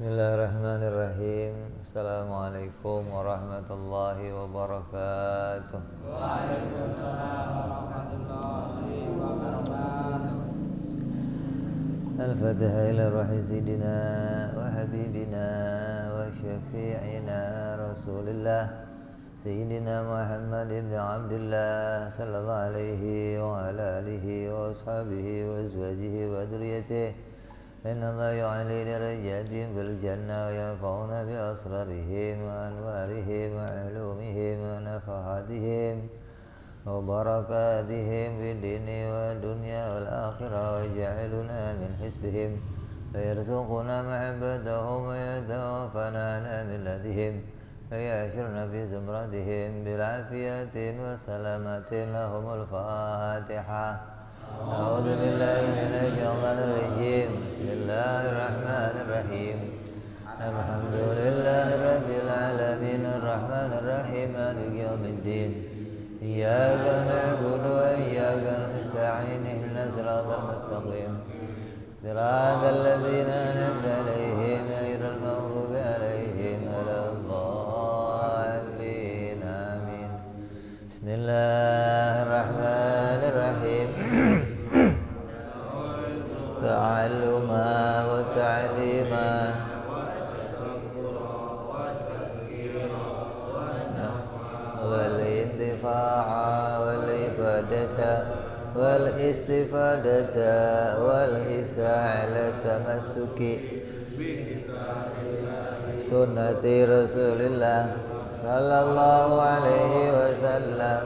Bismillahirrahmanirrahim. Assalamualaikum warahmatullahi wabarakatuh. Waalaikumsalam warahmatullahi wabarakatuh. Al-Fatihah ila ruhi Sayyidina wa Habibina wa Syafi'ina Rasulillah Sayyidina Muhammad ibn Abdullah sallallahu alaihi wa ala alihi wa ashabihi wa azwajihi wa dhurriyyatihi. Inna Allah yu'ali darajatihim fil jannah wa yanfa'una bi asrarihim wa anwarihim wa ulumihim wa nafahatihim wa barakatihim fid dini wa dunya wal akhirah wa ja'aluna min hisbihim wa yarzuquna mahabbatahum wa yatawaffana ala millatihim wa yashurna fi zumratihim bil afiyatin wa salamatin lahumul Fatihah. أعوذ بالله من الشيطان الرجيم بسم الله الرحمن الرحيم الحمد لله رب العالمين الرحمن الرحيم مالك يوم الدين إياك نعبد وإياك نستعين اهدنا الصراط المستقيم صراط الذين أنعمت عليهم غير المغضوب عليهم ولا الضالين آمين بسم الله الرحمن الرحيم تعلما وتعليما والانتفاع والإفادة والاستفادة والحث على التمسك سنة رسول الله صلى الله عليه وسلم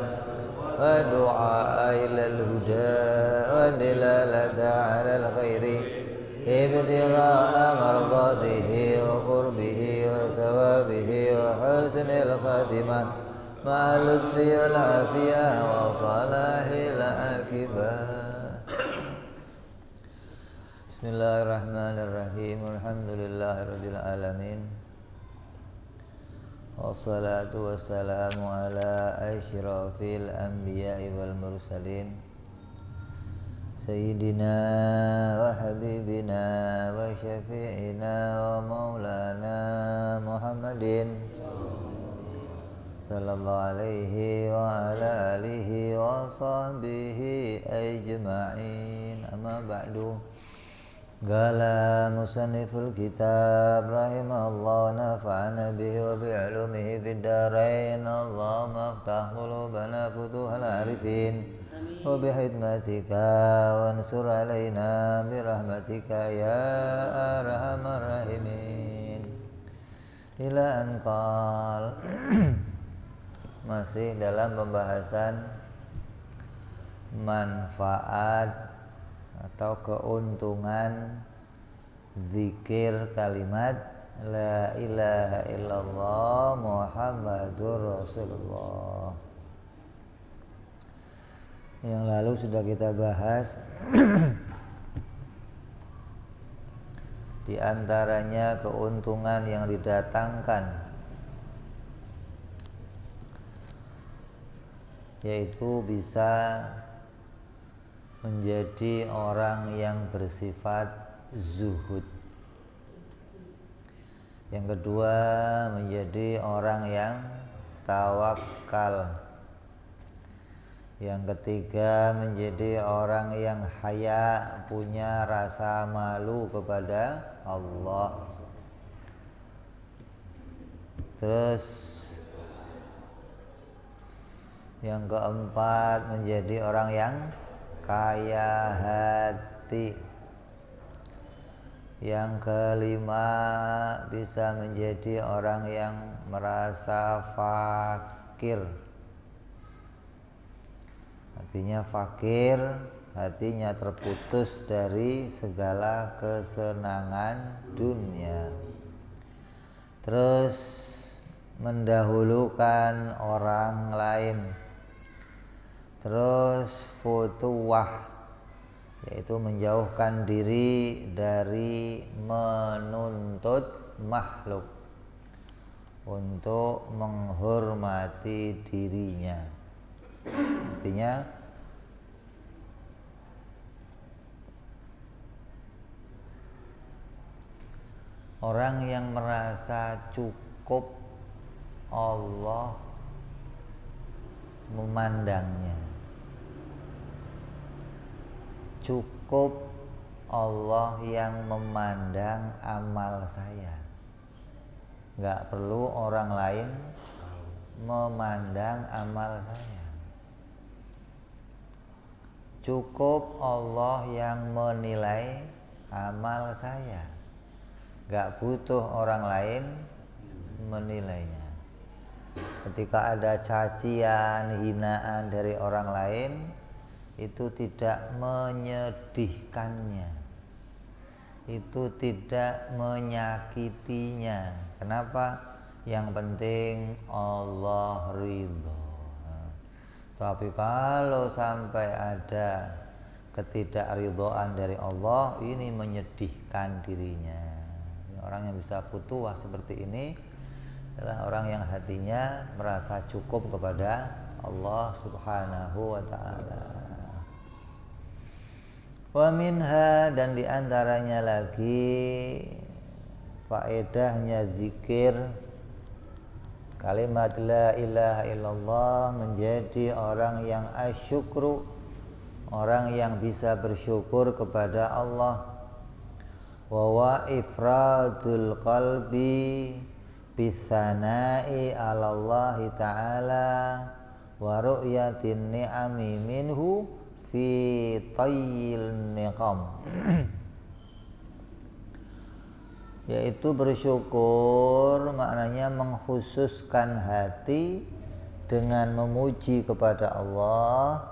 ودعاء إلى الهدى والدلالة على الخير ابتغاء مرضاته وقربه وثوابه وحسن الخاتمة مع اللطف والعافية وصلاح العاقبة. بسم الله الرحمن الرحيم الحمد لله رب العالمين wassalatu wassalamu ala asyrafil anbiya'i wal mursalin Sayyidina wa habibina wa syafi'ina wa maulana Muhammadin sallallahu alaihi wa ala alihi wa sahbihi ajma'in. Amma ba'du. Qala musanniful kitab rahimahullah nafa'ana bihi wa bi'ulumihi fid darain. Allahumma aftah qulubana futuhal arifin wa bihidmatika wansur alaina birahmatika ya arhamar rahimin. Ila anqal. Masih dalam pembahasan manfaat atau keuntungan zikir kalimat la ilaha illallah Muhammadur Rasulullah. Yang lalu sudah kita bahas di antaranya keuntungan yang didatangkan yaitu bisa menjadi orang yang bersifat zuhud. Yang kedua, menjadi orang yang tawakal. Yang ketiga, menjadi orang yang haya, punya rasa malu kepada Allah. Terus yang keempat, menjadi orang yang kaya hati. Yang kelima, bisa menjadi orang yang merasa fakir. Artinya fakir, hatinya terputus dari segala kesenangan dunia. Terus mendahulukan orang lain. Terus futuwah, yaitu menjauhkan diri dari menuntut makhluk untuk menghormati dirinya. Artinya Orang yang merasa cukup Allah memandangnya, cukup Allah yang memandang amal saya, nggak perlu orang lain memandang amal saya. Cukup Allah yang menilai amal saya, nggak butuh orang lain menilainya. Ketika ada cacian, hinaan dari orang lain, itu tidak menyedihkannya, itu tidak menyakitinya. Kenapa? Yang penting Allah ridho. Tapi kalau sampai ada ketidakridhoan dari Allah, ini menyedihkan dirinya. Orang yang bisa futuwah seperti ini adalah orang yang hatinya merasa cukup kepada Allah Subhanahu wa ta'ala. Wa minha, dan diantaranya lagi faedahnya zikir kalimat la ilaha illallah, menjadi orang yang asyukru, orang yang bisa bersyukur kepada Allah. Wa ifradul qalbi bisana'i 'ala Allah ta'ala wa ru'yatin ni'ami minhu fi tayyil niqam. Yaitu bersyukur, maknanya mengkhususkan hati dengan memuji kepada Allah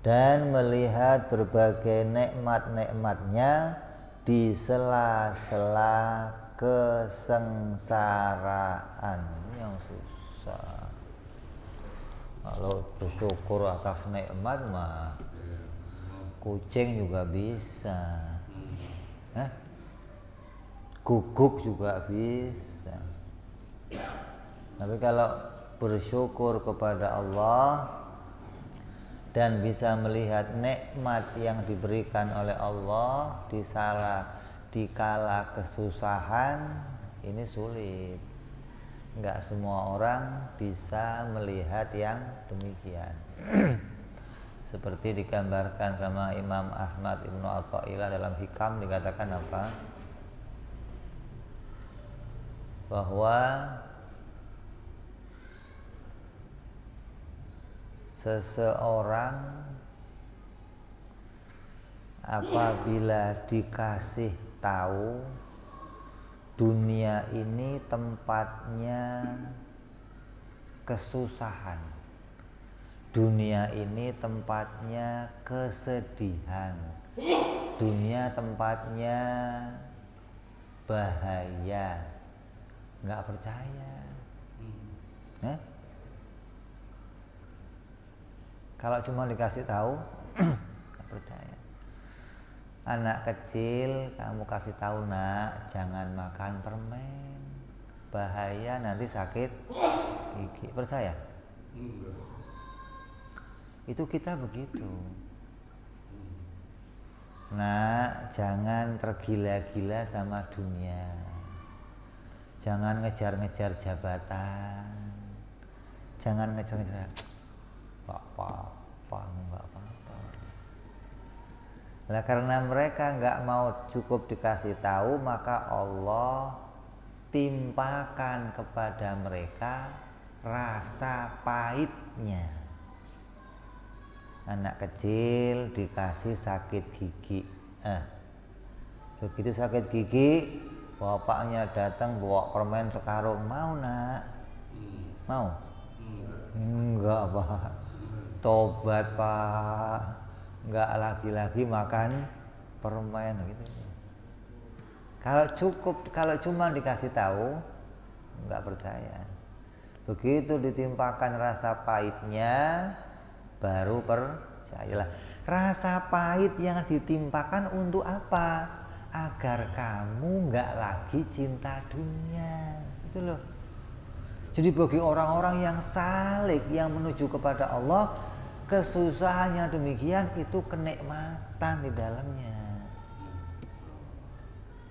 dan melihat berbagai nikmat-nikmatnya di sela-sela kesengsaraan. Ini yang susah. Kalau bersyukur atas nikmat mah kucing juga bisa, guguk juga bisa. Tapi kalau bersyukur kepada Allah dan bisa melihat nikmat yang diberikan oleh Allah di kala kesusahan, ini sulit. Enggak semua orang bisa melihat yang demikian. Seperti digambarkan sama Imam Ahmad Ibnu Athaillah dalam Hikam, dikatakan apa? Bahwa seseorang apabila dikasih tahu dunia ini tempatnya kesusahan, dunia ini tempatnya kesedihan, dunia tempatnya bahaya, nggak percaya. Kalau cuma dikasih tahu nggak percaya. Anak kecil kamu kasih tahu, nak jangan makan permen, bahaya nanti sakit gigi, percaya? Itu kita begitu. Nak jangan tergila-gila sama dunia, jangan ngejar-ngejar jabatan, jangan ngejar-ngejar nggak apa-apa. Nah, karena mereka nggak mau cukup dikasih tahu, maka Allah timpakan kepada mereka rasa pahitnya. Anak kecil dikasih sakit gigi, begitu sakit gigi, bapaknya datang bawa permen sekarung, mau nak? Mau? Enggak pak, tobat pak, enggak lagi-lagi makan permen gitu. Kalau cuma dikasih tahu enggak percaya. Begitu ditimpakan rasa pahitnya baru percayalah. Rasa pahit yang ditimpakan untuk apa? Agar kamu enggak lagi cinta dunia. Itu loh. Jadi bagi orang-orang yang salik, yang menuju kepada Allah, kesusahan yang demikian itu kenikmatan di dalamnya.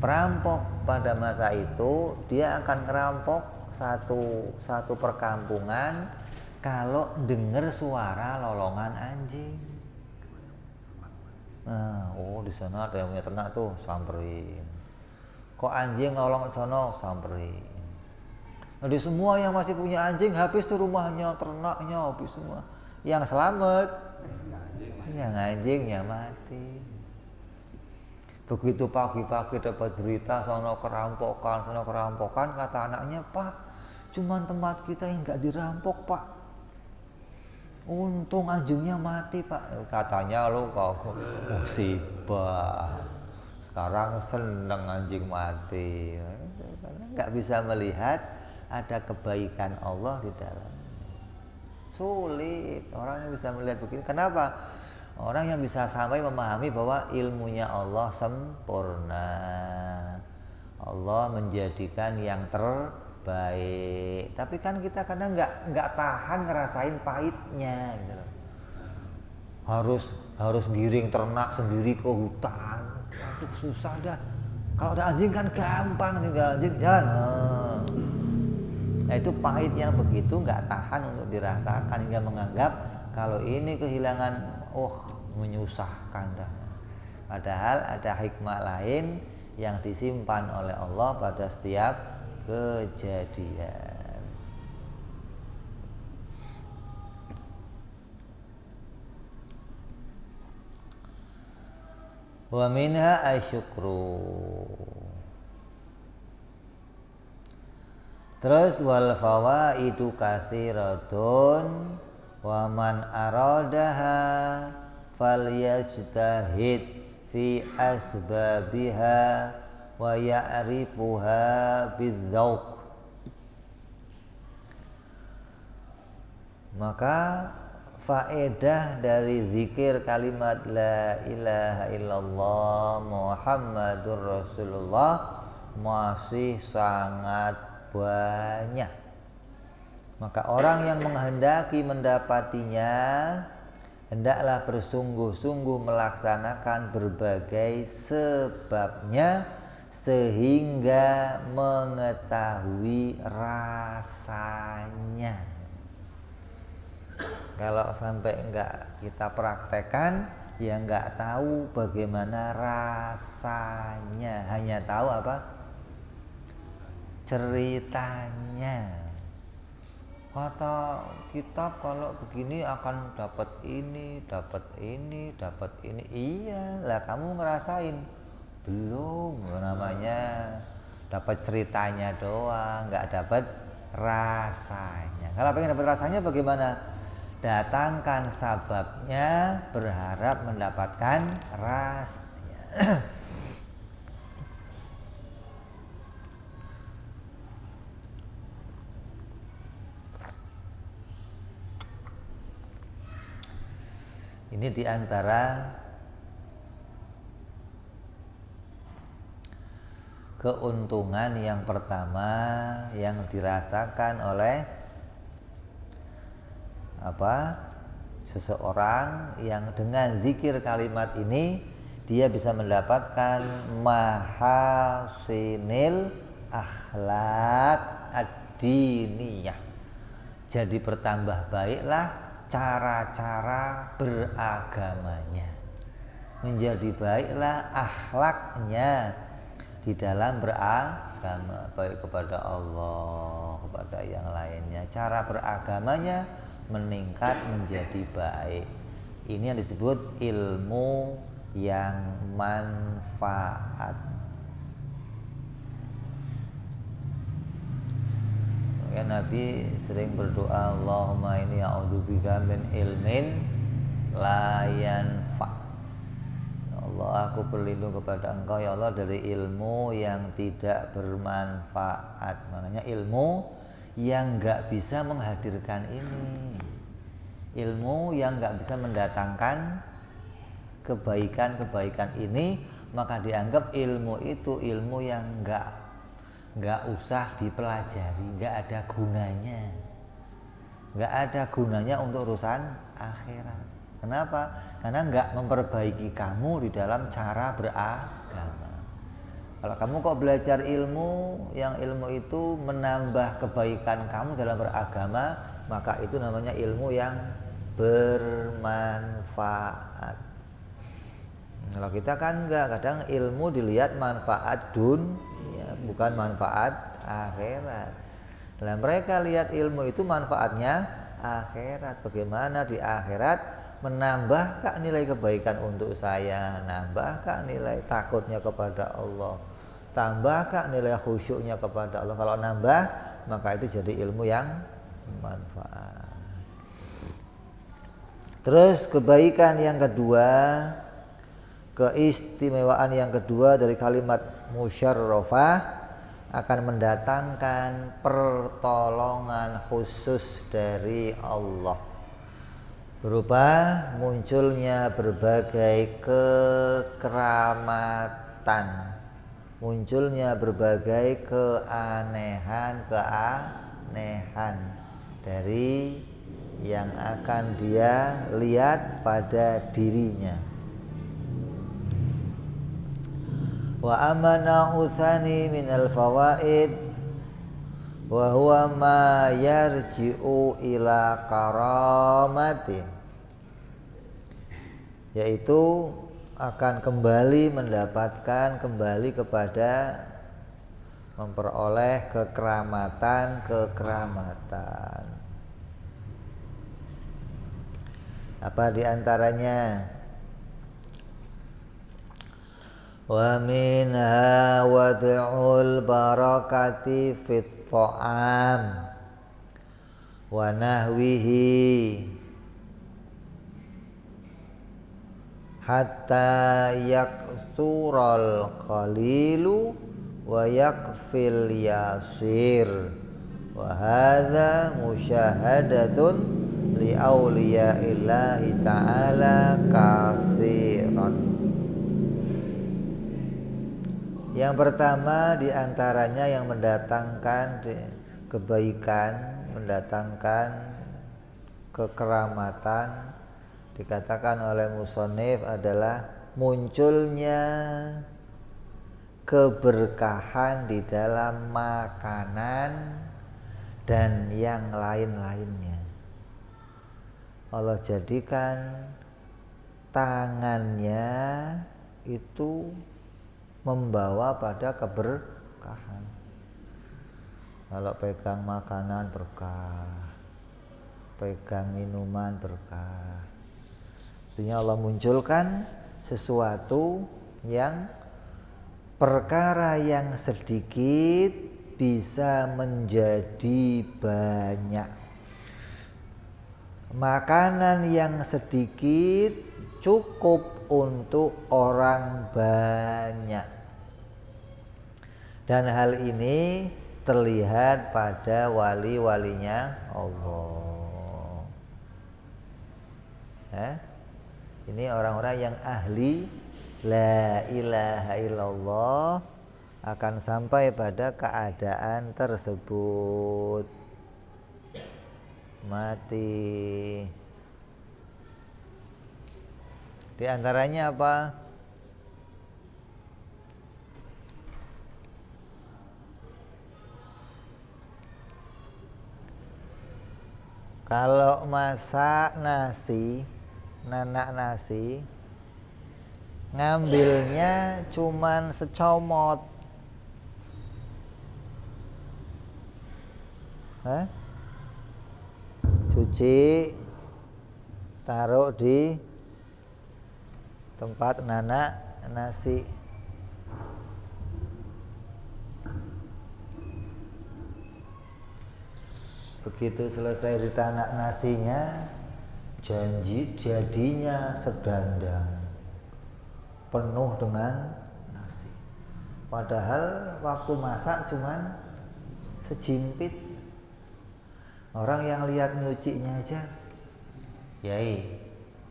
Perampok pada masa itu dia akan ngerampok satu perkampungan kalau dengar suara lolongan anjing. Nah, oh di sana ada yang punya ternak tuh, samperin. Kok anjing lolong ke sana, samperin. Jadi semua yang masih punya anjing habis tuh rumahnya, ternaknya habis semua. Yang selamat, yang anjingnya mati. Begitu pagi-pagi dapat berita sono kerampokan, kata anaknya, Pak, cuman tempat kita yang nggak dirampok, Pak. Untung anjingnya mati, Pak. Katanya lo kok musibah. Sekarang seneng anjing mati. Karena nggak bisa melihat ada kebaikan Allah di dalam. Sulit orang yang bisa melihat begini. Kenapa? Orang yang bisa sampai memahami bahwa ilmunya Allah sempurna. Allah menjadikan yang terbaik. Tapi kan kita kadang nggak tahan ngerasain pahitnya gitu. Harus giring ternak sendiri ke hutan. Aduh susah dah. Kalau ada anjing kan gampang, tinggal anjing jalan. Nah itu pahitnya begitu, nggak tahan untuk dirasakan hingga menganggap kalau ini kehilangan, menyusahkan dah. Padahal ada hikmah lain yang disimpan oleh Allah pada setiap kejadian. Wa minha asyukru. Terus wal fawaidu katsiratun wa man aradaha falyajtahid fi asbabiha wa ya'rifuha bidzauq. Maka faedah dari zikir kalimat la ilaha illallah Muhammadur Rasulullah masih sangat banyak. Maka orang yang menghendaki mendapatinya hendaklah bersungguh-sungguh melaksanakan berbagai sebabnya sehingga mengetahui rasanya. Kalau sampai enggak kita praktekkan, ya enggak tahu bagaimana rasanya. Hanya tahu apa? Ceritanya. Kata kitab kalau begini akan dapat ini, dapat ini, dapat ini. Iya, lah kamu ngerasain belum? Namanya dapat ceritanya doang, nggak dapat rasanya. Kalau pengen dapat rasanya bagaimana? Datangkan sababnya, berharap mendapatkan rasanya. Ini diantara keuntungan yang pertama yang dirasakan oleh seseorang yang dengan zikir kalimat ini dia bisa mendapatkan mahasinil akhlak ad-diniyah. Jadi bertambah baiklah cara-cara beragamanya, menjadi baiklah akhlaknya di dalam beragama, baik kepada Allah, kepada yang lainnya. Cara beragamanya meningkat menjadi baik. Ini yang disebut ilmu yang manfaat. Ya, Nabi sering berdoa, Allahumma inni a'udzubika min ilmin la yanfa. Ya Allah, aku berlindung kepada Engkau ya Allah dari ilmu yang tidak bermanfaat. Maknanya ilmu yang enggak bisa menghadirkan ini, ilmu yang enggak bisa mendatangkan kebaikan-kebaikan ini, maka dianggap ilmu itu ilmu yang enggak usah dipelajari, enggak ada gunanya. Enggak ada gunanya untuk urusan akhirat. Kenapa? Karena enggak memperbaiki kamu di dalam cara beragama. Kalau kamu kok belajar ilmu, yang ilmu itu menambah kebaikan kamu dalam beragama, maka itu namanya ilmu yang bermanfaat. Kalau kita kan enggak, kadang ilmu dilihat manfaat dunia, bukan manfaat akhirat. Nah, mereka lihat ilmu itu manfaatnya akhirat. Bagaimana di akhirat menambahkah nilai kebaikan untuk saya, nambahkah nilai takutnya kepada Allah, tambahkah nilai khusyuknya kepada Allah. Kalau nambah, maka itu jadi ilmu yang bermanfaat. Terus kebaikan yang kedua, keistimewaan yang kedua dari kalimat musyarrafah, akan mendatangkan pertolongan khusus dari Allah berupa munculnya berbagai kekeramatan, munculnya berbagai keanehan dari yang akan dia lihat pada dirinya. Wa amana utsani minal fawaid wa huwa ma yarji'u ila karamatin, yaitu akan mendapatkan kembali kepada memperoleh kekeramatan. Apa diantaranya? Wa minha wad'ul barakati fit ta'am wa nahwihi hatta yaksural qalilu wa yakfil yasir, wa hadza musyahadatun li awliyaillahi ta'ala katsiran. Yang pertama diantaranya yang mendatangkan kebaikan, mendatangkan kekeramatan, dikatakan oleh musonif adalah munculnya keberkahan di dalam makanan dan yang lain-lainnya. Allah jadikan tangannya itu membawa pada keberkahan. Kalau pegang makanan berkah, pegang minuman berkah. Artinya Allah munculkan sesuatu yang perkara yang sedikit bisa menjadi banyak. Makanan yang sedikit cukup untuk orang banyak. Dan hal ini terlihat pada wali-walinya Allah. Ini orang-orang yang ahli la ilaha illallah akan sampai pada keadaan tersebut, mati. Di antaranya apa? Kalau masak nasi, nanak nasi, ngambilnya cuman secomot. Cuci, taruh di tempat nanak nasi. Begitu selesai ditanak nasinya, jadinya sedandang penuh dengan nasi. Padahal waktu masak cuman sejimpit. Orang yang lihat nyucinya aja, yai,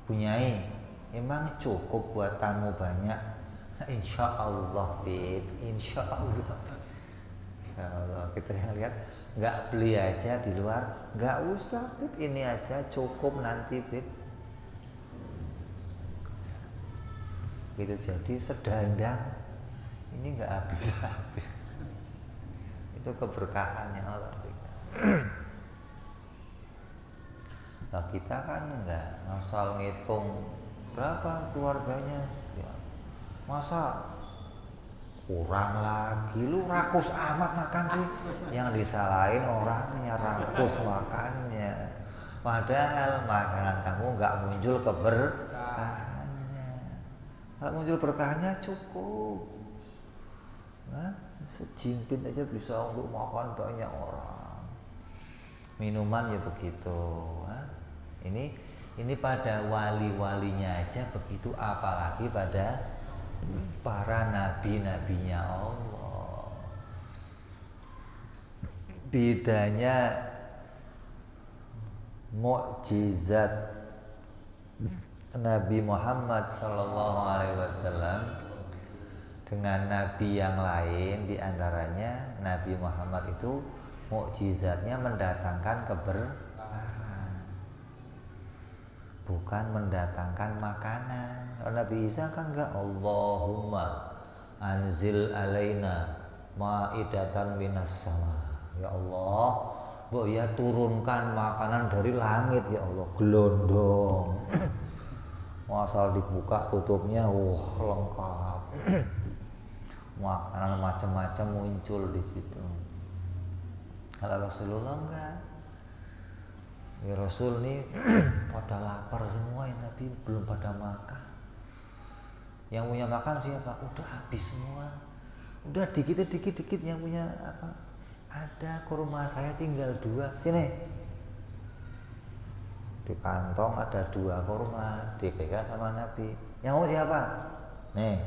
bunyai, emang cukup buat tamu banyak? Insya Allah, Bib, insya Allah. Ya Allah, kita yang lihat nggak beli aja di luar, nggak usah, Bib, ini aja cukup nanti, Bib. Gitu, jadi sedandang Ini nggak habis-habis. Itu keberkahannya Allah berikan. Nah kita kan nggak asal ngitung berapa keluarganya, ya, masa kurang lagi, lu rakus amat makan sih. Yang disalahin orangnya rakus makannya, padahal makanan kamu nggak muncul keberkahannya. Kalau muncul berkahnya cukup, nah, sejimpit aja bisa untuk makan banyak orang. Minuman ya begitu. Nah, ini pada wali-walinya aja begitu, apalagi pada para nabi-nabinya Allah. Bedanya mukjizat Nabi Muhammad SAW dengan nabi yang lain, diantaranya Nabi Muhammad itu mukjizatnya mendatangkan keberkahan, bukan mendatangkan makanan. Kalau Nabi Isa kan enggak, Allahumma anzil alaina ma'idatan minas sama. Ya Allah, Mbok ya turunkan makanan dari langit ya Allah, gelondong. Asal dibuka tutupnya, lengkap. Makanan macam-macam muncul di situ. Kalau Rasulullah enggak. Ya Rasul nih pada lapar semua, ya Nabi belum pada makan. Yang punya makan siapa? Udah habis semua. Udah dikit yang punya apa? Ada kurma saya tinggal 2. Sini. Di kantong ada 2 kurma, dipegang sama Nabi. Yang mau siapa? Nih.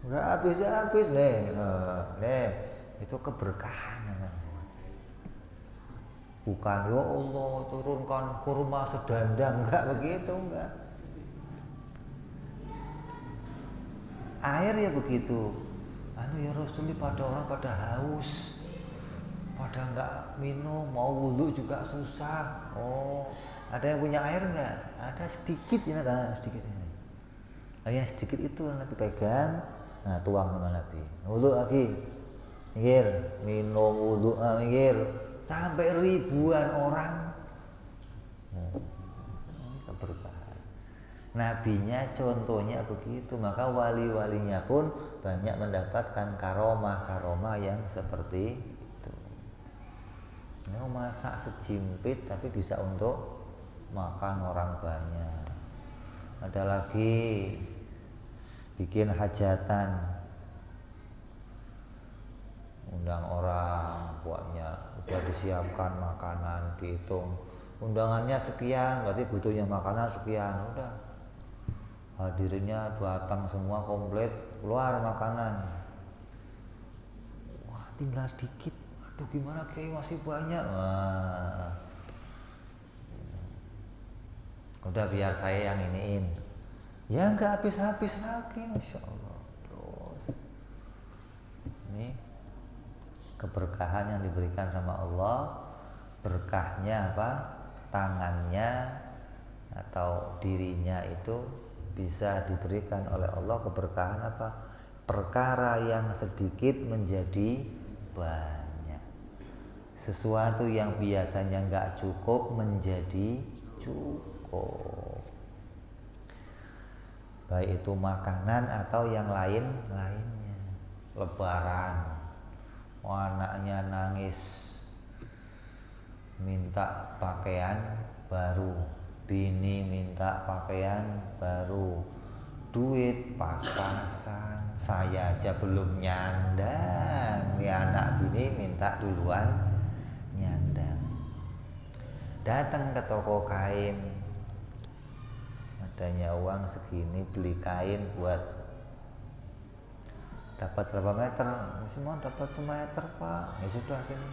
Udah habis nih. Nih, itu keberkahan. Bukan ya Allah turunkan kurma sedandang, enggak begitu, enggak. Air ya begitu. Ya Rasul ini pada orang pada haus, pada enggak minum, mau wudhu juga susah. Oh, ada yang punya air enggak? Ada sedikit ini, sedikit ini. Yang sedikit itu Nabi pegang, nah tuang sama Nabi. Wudhu lagi, minggir, minum wudhu, minggir. Sampai ribuan orang. Keberkahan. Nabinya contohnya begitu, maka wali-walinya pun banyak mendapatkan karomah yang seperti itu. Masak sejimpit tapi bisa untuk makan orang banyak. Ada lagi bikin hajatan, undang orang, buatnya udah disiapkan makanan, dihitung undangannya sekian, berarti butuhnya makanan sekian, udah hadirinnya datang semua komplit, keluar makanan. Wah tinggal dikit, aduh gimana Kiai masih banyak. Wah, udah biar saya yang iniin, ya nggak habis-habis lagi, Masya Allah. Terus ini keberkahan yang diberikan sama Allah. Berkahnya apa? Tangannya atau dirinya itu bisa diberikan oleh Allah keberkahan apa? Perkara yang sedikit menjadi banyak. Sesuatu yang biasanya nggak cukup menjadi cukup. Baik itu makanan atau yang lain-lainnya. Lebaran, anaknya nangis minta pakaian baru, bini minta pakaian baru, duit pas-pasan, saya aja belum nyandang, nih anak bini minta duluan nyandang. Datang ke toko kain, adanya uang segini, beli kain buat dapat berapa meter? Cuma dapat semeter Pak. Ya sudah sini.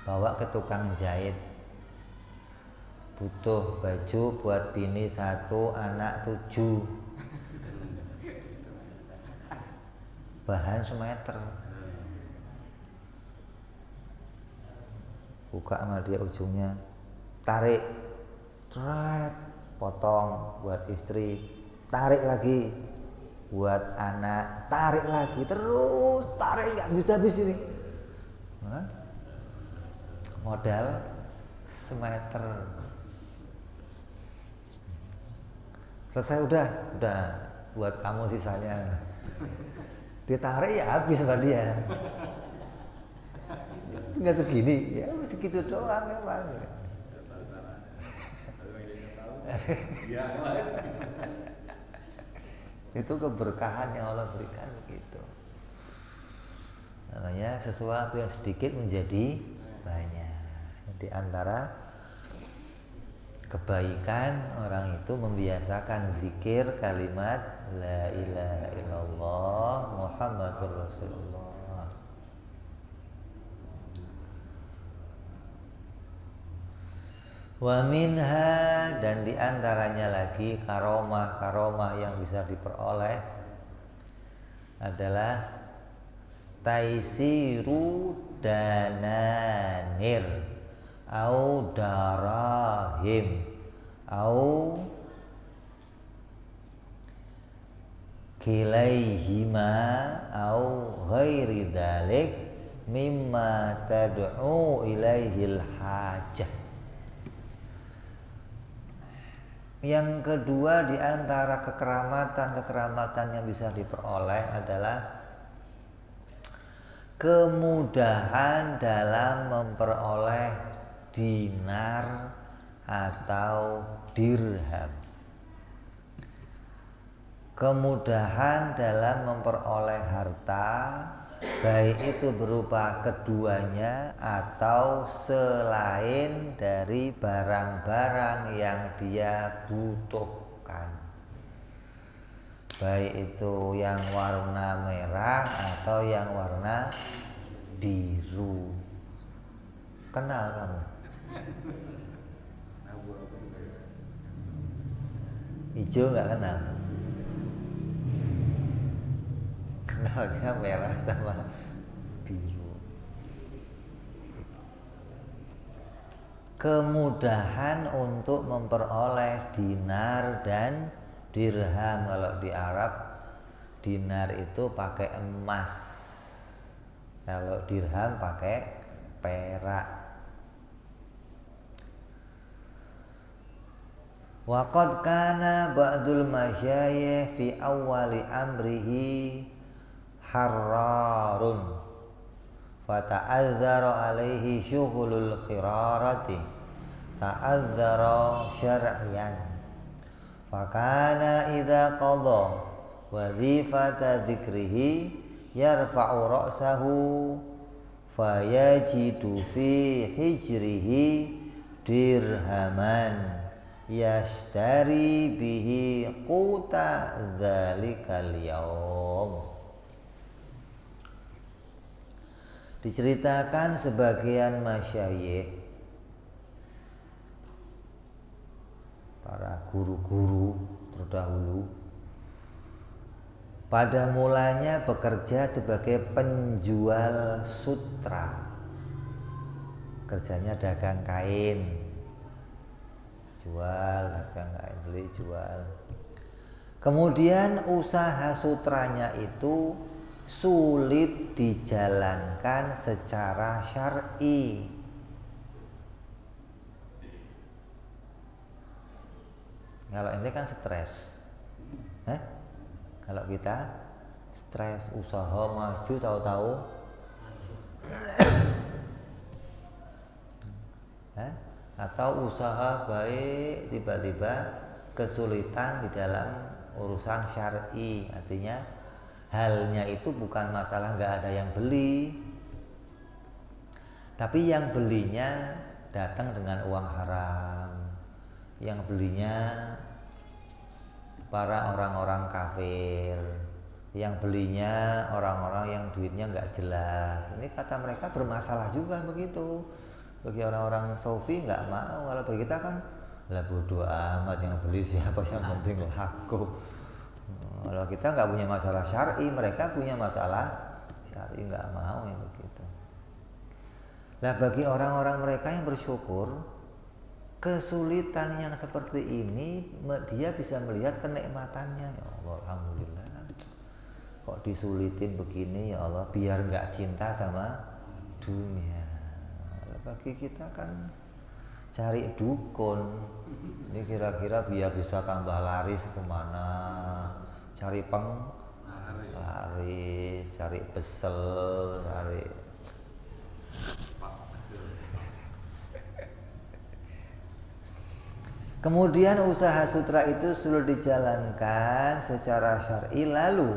Bawa ke tukang jahit. Butuh baju buat bini 1, anak 7. Bahan semeter. Buka sama dia ujungnya, tarik, potong buat istri, tarik lagi. buat anak, tarik lagi, terus tarik nggak bisa habis ini. Modal semeter. Selesai udah buat kamu sisanya. Ditarik ya habis sama dia. Nggak segini, ya segitu doang memang. Itu keberkahan yang Allah berikan begitu. Namanya sesuatu yang sedikit menjadi banyak. Di antara kebaikan orang itu membiasakan zikir kalimat la ilaha illallah Muhammadur Rasulullah. Wa minha, dan diantaranya lagi karomah yang bisa diperoleh adalah taisiru dananir au darahim au kilaihima au ghairi dzalik mimma tad'u ilaihil hajah. Yang kedua di antara kekeramatan yang bisa diperoleh adalah kemudahan dalam memperoleh dinar atau dirham. Kemudahan dalam memperoleh harta, baik itu berupa keduanya atau selain dari barang-barang yang dia butuhkan, baik itu yang warna merah atau yang warna biru. Kenal kamu? Hijau nggak kenal? Kenalnya merah sama biru. Kemudahan untuk memperoleh dinar dan dirham. Kalau di Arab dinar itu pakai emas, kalau dirham pakai perak. Wa qad kana ba'dul masyayikh fi awwali amrihi harrarun fata'adzara alaihi syughulul khirarati ta'adzara syar'yan fakana idza qadha wadhifata dzikrihi yarfa'u ra'sahu fayajidu fi hijrihi dirhaman yashtari bihi quta dzalikal yaum. Diceritakan sebagian masyayikh, para guru-guru terdahulu, pada mulanya bekerja sebagai penjual sutra. Kerjanya dagang kain, jual, dagang kain, beli, jual. Kemudian usaha sutranya itu sulit dijalankan secara syar'i. Kalau ini kan stres, kalau kita stres, usaha maju tahu-tahu atau usaha baik tiba-tiba kesulitan di dalam urusan syar'i. Artinya halnya itu bukan masalah nggak ada yang beli, tapi yang belinya datang dengan uang haram, yang belinya para orang-orang kafir, yang belinya orang-orang yang duitnya nggak jelas. Ini kata mereka bermasalah juga begitu. Bagi orang-orang sufi nggak mau. Kalau bagi kita kan lah bodo amat, yang beli siapa, yang penting laku. Kalau kita nggak punya masalah syar'i, mereka punya masalah syar'i, nggak mau yang begitu. Nah, bagi orang-orang mereka yang bersyukur, kesulitan yang seperti ini dia bisa melihat kenikmatannya. Ya Allah, alhamdulillah, kok disulitin begini ya Allah, biar nggak cinta sama dunia. Bagi kita kan cari dukun, ini kira-kira biar bisa tambah laris kemana, cari laris, cari besel, cari kemudian usaha sutra itu sudah dijalankan secara syar'i, lalu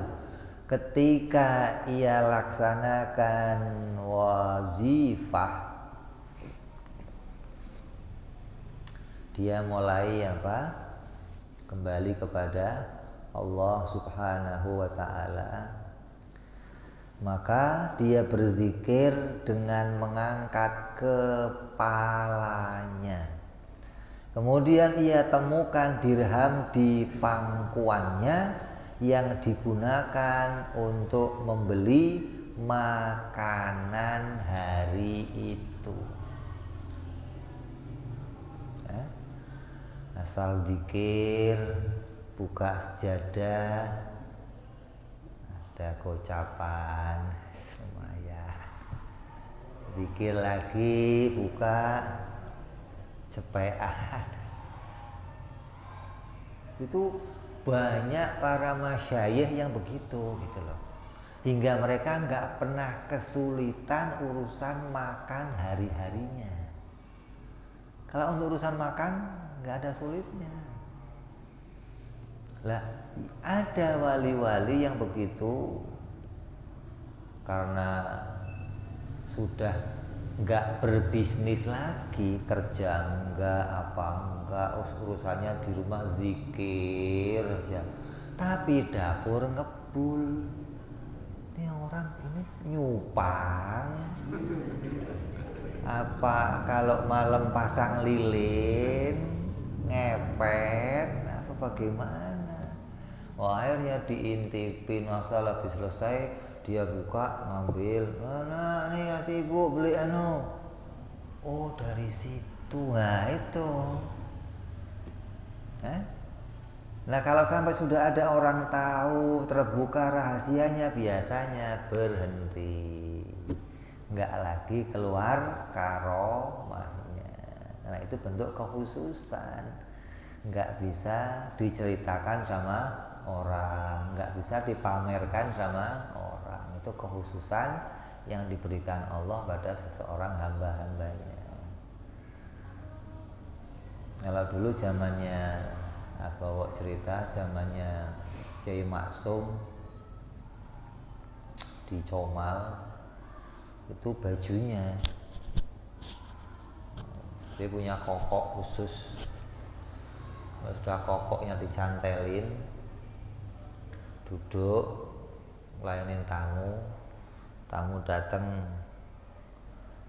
ketika ia laksanakan wazifah, dia mulai apa? Kembali kepada Allah Subhanahu wa ta'ala. Maka dia berzikir dengan mengangkat kepalanya. Kemudian ia temukan dirham di pangkuannya yang digunakan untuk membeli makanan hari itu. Asal zikir, buka sejadah, ada gocapan, semaya. Zikir lagi, buka cepean. Itu banyak para masyayikh yang begitu gitu loh. Hingga mereka nggak pernah kesulitan urusan makan hari-harinya. Kalau untuk urusan makan nggak ada sulitnya. Lah, ada wali-wali yang begitu karena sudah nggak berbisnis lagi, kerja enggak, apa enggak, urusannya di rumah zikir aja, tapi dapur ngebul. Ini orang ini nyupang apa kalau malam pasang lilin ngepet apa bagaimana. Wah, akhirnya diintipin, masalah habis selesai dia buka ngambil, mana nih kasih ibu beli anu, oh dari situ. Nah itu nah kalau sampai sudah ada orang tahu, terbuka rahasianya, biasanya berhenti, nggak lagi keluar karomahnya. Nah itu bentuk kekhususan, nggak bisa diceritakan sama orang, nggak bisa dipamerkan sama orang. Itu kekhususan yang diberikan Allah pada seseorang hamba-hambanya. Kalau dulu zamannya bawa cerita, zamannya Kiai Maksum di Comal, itu bajunya dia punya kokok khusus. Sudah kokoknya dicantelin, duduk ngelayanin tamu datang,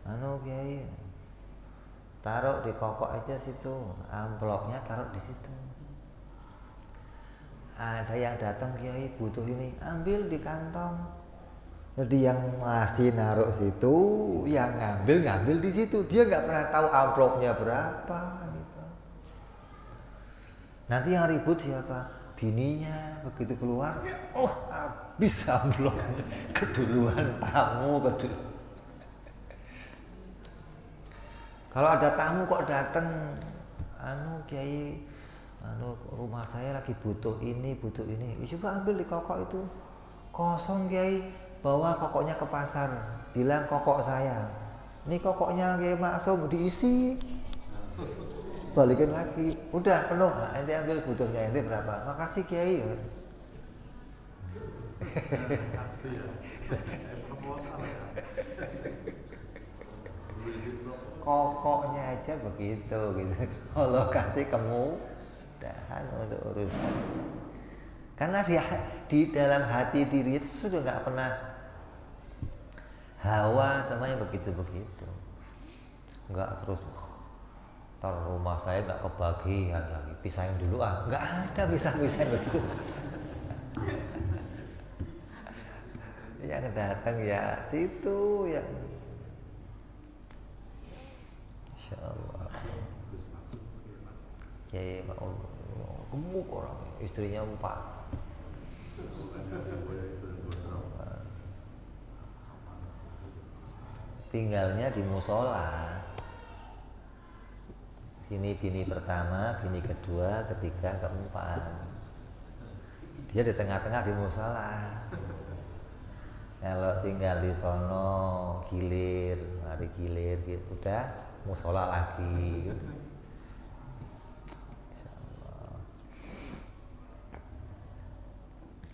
anu Kiai, taruh di kokok aja situ, amplopnya taruh di situ. Ada yang datang, Kiai butuh ini, ambil di kantong. Jadi yang masih naruh situ, yang ngambil di situ. Dia nggak pernah tahu amplopnya berapa. Gitu. Nanti yang ribut siapa? Bininya. Begitu keluar, oh habis amplopnya. Keduluan tamu, Kalau ada tamu kok datang, anu Kiai, anu rumah saya lagi butuh ini. Ya, coba ambil di kokok itu. Kosong Kiai, bawa kokoknya ke pasar, bilang kokok saya. Ini kokoknya Kiai Maksum, diisi. Balikin lagi, udah penuh. Nah, ente ambil butuhnya, ente berapa? Makasih Kiai. Kokoknya aja begitu gitu. Allah kasih kemudahan untuk urusan. Karena di dalam hati diri itu sudah nggak pernah hawa sama yang begitu-begitu. Nggak terus ntar rumah saya nggak kebagian lagi, pisahin dulu nggak ada pisah-pisahin begitu. Yang datang ya situ yang insyaallah Kiai gemuk orang, istrinya 4. tinggalnya di musola. Sini bini pertama, bini kedua, ketiga, keempat. Dia di tengah-tengah di musola. Kalau tinggal di sono gilir, hari gilir gitu, udah musola lagi. Insyaallah.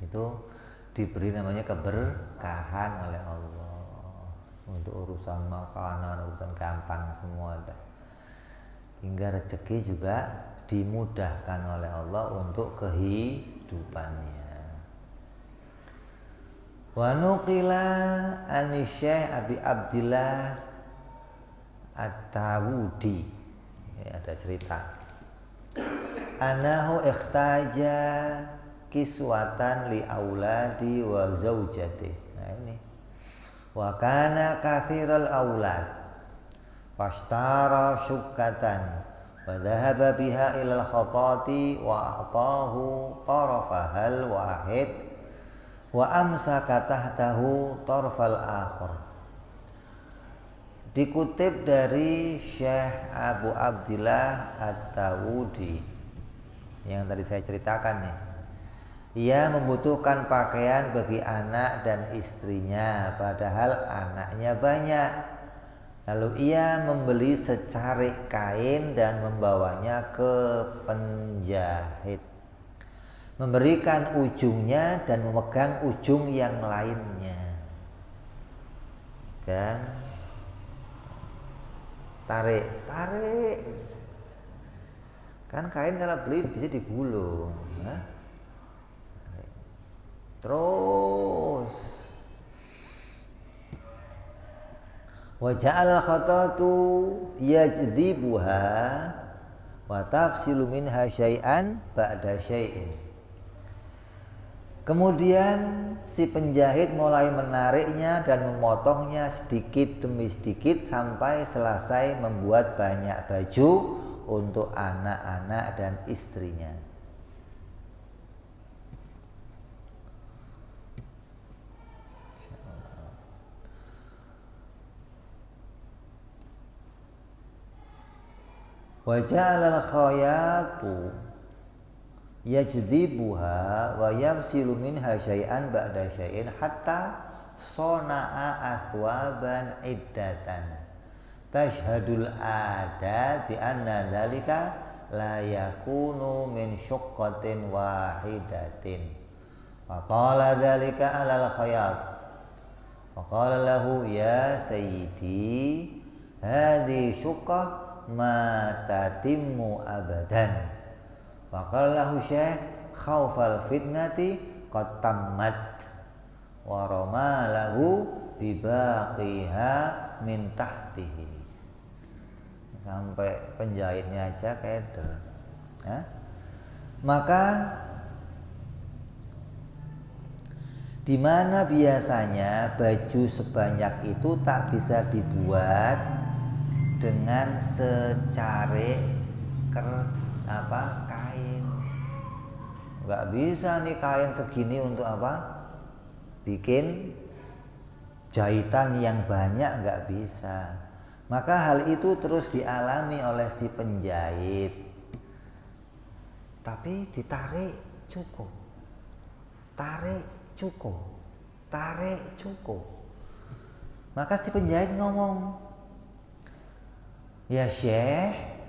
Itu diberi namanya keberkahan oleh Allah. Untuk urusan makanan, urusan gampang semua dah. Hingga rezeki juga dimudahkan oleh Allah untuk kehidupannya. Wa nuqila an Syekh Abi Abdillah At-Tawudi, ya, ada cerita anahu ikhtaja kiswatan li auladi wa zaujati. Nah ini wa kana katsiral aulad fashtara syukkatan wa dhahaba biha ila al-khatati wa a'tahu tarafahal wahid wa amsaka tahtahu tarfal akhar. Dikutip dari Syekh Abu Abdillah At-Tawudi yang tadi saya ceritakan nih. Ia membutuhkan pakaian bagi anak dan istrinya, padahal anaknya banyak. Lalu ia membeli secarik kain dan membawanya ke penjahit, memberikan ujungnya dan memegang ujung yang lainnya. Kan? Tarik. Kan kain kalau beli bisa digulung. Nah? Terus wa ja'al khatatu yajdibuha wa tafsilu minha syai'an ba'da syai'in. Kemudian si penjahit mulai menariknya dan memotongnya sedikit demi sedikit sampai selesai membuat banyak baju untuk anak-anak dan istrinya. Wa ja'alal khayatu yajdibuha wa yafsilu minha syai'an ba'da syai'in hatta sona'a athwaban iddatan tashhadul adat bi anna dhalika la yakunu min syuqqatin wahidatin wa qala dhalika 'alal khayat wa qala lahu ya sayyidi hadhi syuqqah ma tatimmu abadan. Wa lahu syekh khaufal fitnati qad tammat wa rama lahu bibaqiha min tahtihi. Sampai penjahitnya aja keder. Maka di mana biasanya baju sebanyak itu tak bisa dibuat dengan secarik kain. Nggak bisa nih kain segini untuk apa? Bikin jahitan yang banyak, nggak bisa. Maka hal itu terus dialami oleh si penjahit. Tapi ditarik cukup. Tarik cukup. Tarik cukup. Maka si penjahit ngomong, ya Syekh,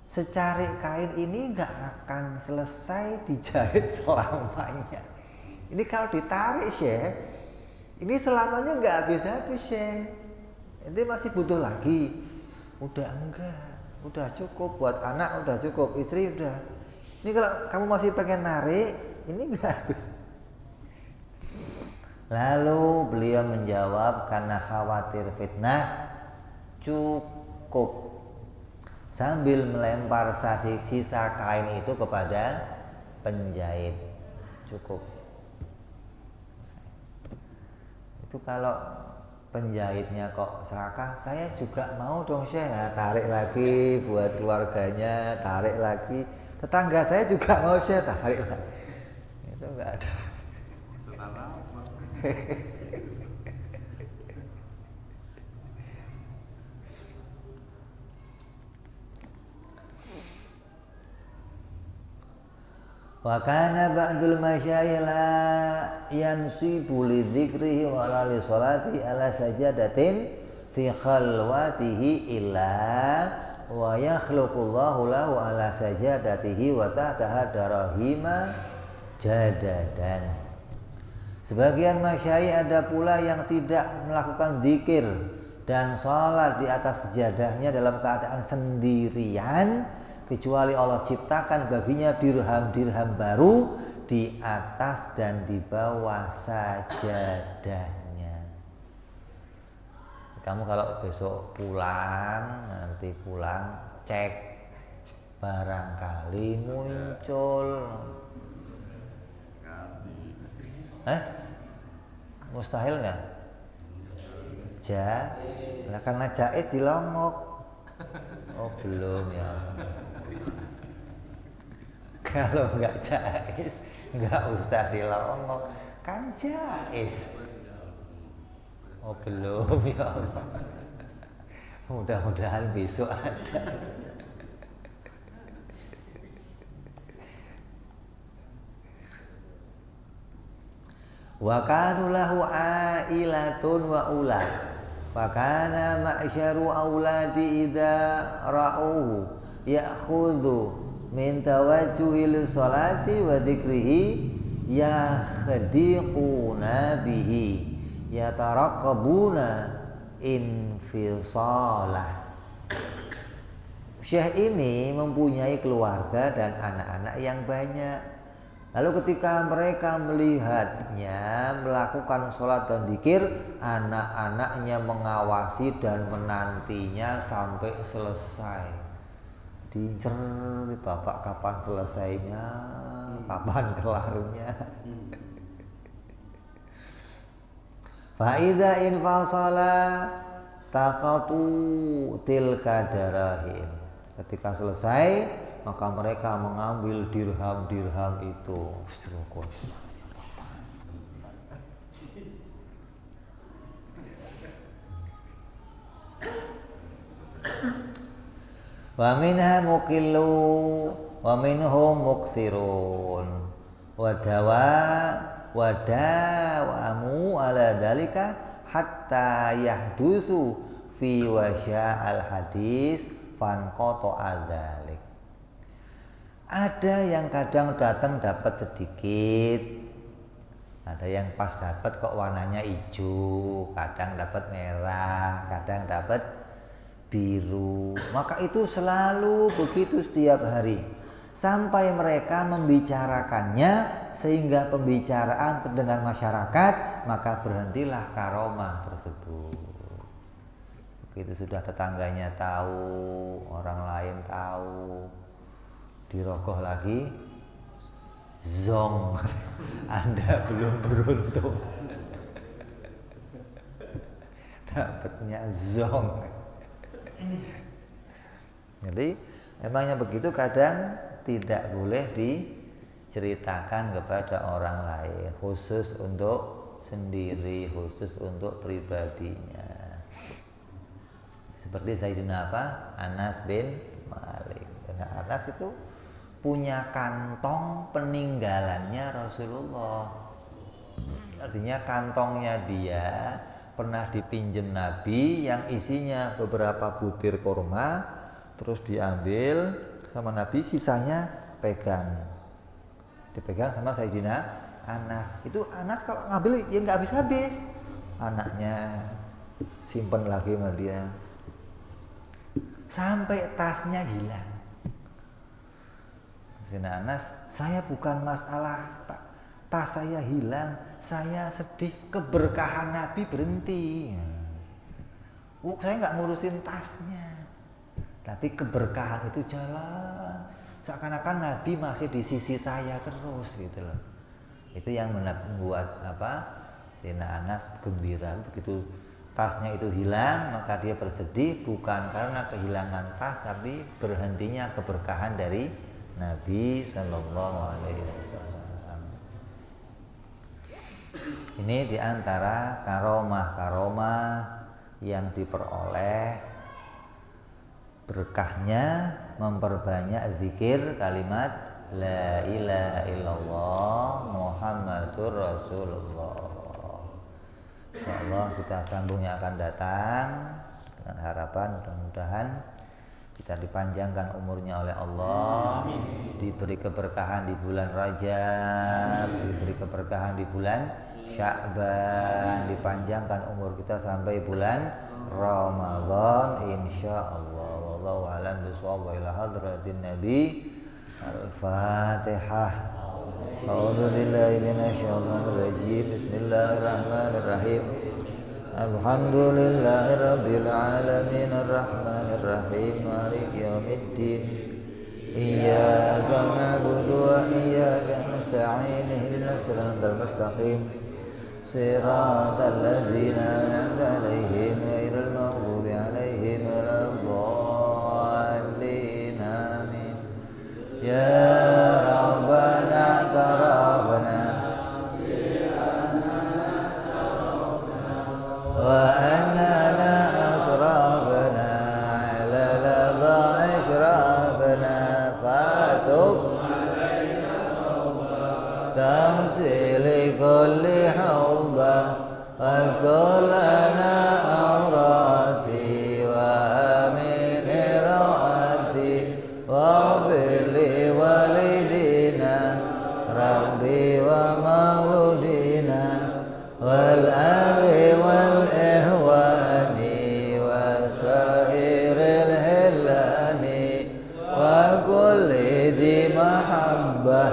secarik kain ini nggak akan selesai dijahit selamanya. Ini kalau ditarik Syekh, ini selamanya nggak habis-habis Syekh. Ini masih butuh lagi. Udah enggak, udah cukup buat anak, udah cukup istri udah. Ini kalau kamu masih pengen narik, ini nggak habis. Lalu beliau menjawab karena khawatir fitnah, cukup, sambil melempar sisa kain itu kepada penjahit. Cukup. Itu kalau penjahitnya kok serakah, saya juga mau dong Syekh, ya, tarik lagi buat keluarganya, tarik lagi, tetangga saya juga mau Syekh, tarik lagi. Itu enggak ada. Wa kana ba'dul masyayikh la yansibu li dzikrihi wa la li sholati ala sajadatin fi khalwatihi illa wa yakhluqullahu lahu ala sajadatihi wa tahtaha darahima jadadan. Sebagian masyayikh ada pula yang tidak melakukan zikir dan sholat di atas sajadahnya dalam keadaan sendirian, kecuali Allah ciptakan baginya dirham-dirham baru di atas dan di bawah sajadahnya. Kamu kalau besok pulang, nanti pulang cek, barangkali muncul mustahil nggak? Nah, karena jaiz dilongok. Oh belum ya. Kalau nggak jaiz nggak usah dilongok, kan jaiz. Oh belum ya. Mudah-mudahan besok ada. Wa kanu lahu ailatun wa ulad. Fa kana ma'syaru auladi idza ra'uhu ya'khudhu min tawajjuhil sholati wa dzikrihi yakhdiquna bihi yataraqqabuna infisalah. Syekh ini mempunyai keluarga dan anak-anak yang banyak. Lalu ketika mereka melihatnya melakukan sholat dan zikir, anak-anaknya mengawasi dan menantinya sampai selesai. Diincer bapak kapan selesainya, kapan kelarnya. Fa'idha infasala taqatu tilka darahim. Ketika selesai, maka mereka mengambil dirham-dirham itu. Wa minha muqillu wa minhum mukthirun wa dawamu ala dalika hatta yahdutsu fi wasya al hadis fanqata adzalik. Ada yang kadang datang dapat sedikit, ada yang pas dapat kok warnanya hijau, kadang dapat merah, kadang dapat biru. Maka itu selalu begitu setiap hari sampai mereka membicarakannya sehingga pembicaraan terdengar masyarakat, maka berhentilah karomah tersebut. Begitu sudah tetangganya tahu, orang lain tahu, dirogoh lagi, zong, Anda belum beruntung, dapatnya zong. Jadi emangnya begitu, kadang tidak boleh diceritakan kepada orang lain, khusus untuk sendiri, khusus untuk pribadinya. Seperti Sayyidina Anas bin Malik. Nah, Anas itu punya kantong peninggalannya Rasulullah. Artinya kantongnya dia pernah dipinjam Nabi yang isinya beberapa butir kurma, terus diambil sama Nabi, sisanya dipegang sama Sayyidina Anas. Itu Anas kalau ngambil ya nggak habis-habis, anaknya simpen lagi sama dia sampai tasnya hilang. Sayyidina Anas, saya bukan masalah tas saya hilang, saya sedih, keberkahan Nabi berhenti. Saya nggak ngurusin tasnya, tapi keberkahan itu jalan, seakan-akan Nabi masih di sisi saya terus gitu loh. Itu yang membuat Sayyidina Anas gembira. Begitu tasnya itu hilang, maka dia bersedih, bukan karena kehilangan tas, tapi berhentinya keberkahan dari Nabi Sallallahu Alaihi Wasallam. Ini diantara karomah-karomah yang diperoleh, berkahnya memperbanyak zikir kalimat La ilaha illallah Muhammadur Rasulullah. Insyaallah kita sambung yang akan datang dengan harapan mudah-mudahan kita dipanjangkan umurnya oleh Allah, diberi keberkahan di bulan Rajab, diberi keberkahan di bulan Sya'ban, dipanjangkan umur kita sampai bulan Ramadan insyaallah. Wallahu a'lam bishawab. Wa ila hadratin Nabi. Al-Fatihah. A'udzu billahi minasyaitonir rajim. Bismillahirrahmanirrahim. Alhamdulillahi rabbil alamin arrahmanir rahim maliki yaumiddin. Iyyaka na'budu wa iyyaka nasta'in ihdinas siratal mustaqim. Siratal ladzina an'amta 'alaihim ghairil maghdubi 'alaihim waladdallin. Amin. Ya Rabbana tarafna wa annana asrafna ala ladha ashrafna fatub tamsili kulli hawba waskur lana awrati wa amin irati waghfir li walidina rabbi wa mauludina wal ali wal ihwani wa sairil hillani wa kulli di mahabbah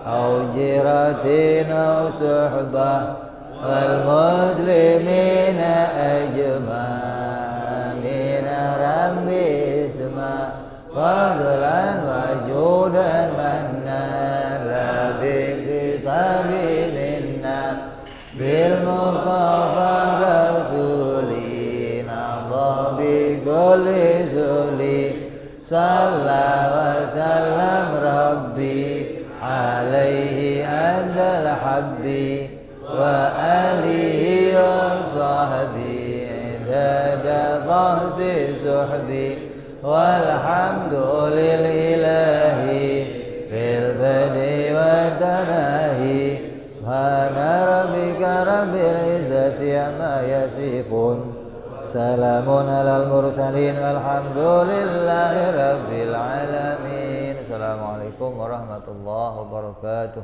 au jiratin au suhbah wal muslimina ajma'in rabbi isma fadlan wa judan manna la biqtisabi minna bil mustafa rasulina Allah bi kulli zuli salla wa sallam rabbi alaihi andal habbi wa alihi wa sahbi indada dhahsi suhbi walhamdulillahi bil badi wa tanahi subhana rabbika rabbil izzati amma yasifun salamun alal mursalin walhamdulillahi rabbil alamin. Assalamualaikum warahmatullahi wabarakatuh.